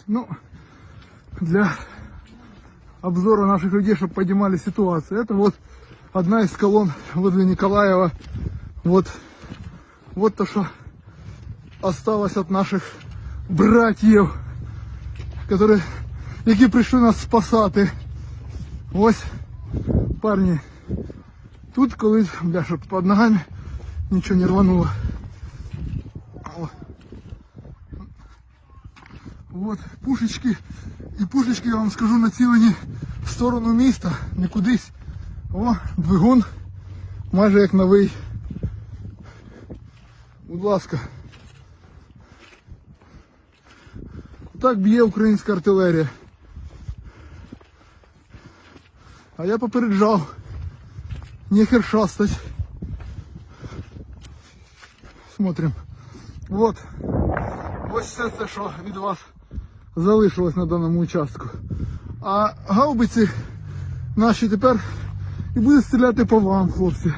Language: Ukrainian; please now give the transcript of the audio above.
Ну, для обзора наших людей, чтобы понимали ситуацию. Это вот одна из колонн возле Николаева. Вот то, что осталось от наших братьев, які прийшли нас спасати. Ось, парні, тут колись, бля, щоб під ногами нічого не рвануло. Вот пушечки. І пушечки, я вам скажу, націлені в сторону міста, не кудись. О, двигун, майже як новий. Будь ласка. Так б'є українська артилерія. А я попереджав. Нехер шастать. Смотрим. Вот. Ось все це, що від вас залишилось на даному участку. А гаубиці наші тепер і будуть стріляти по вам, хлопці.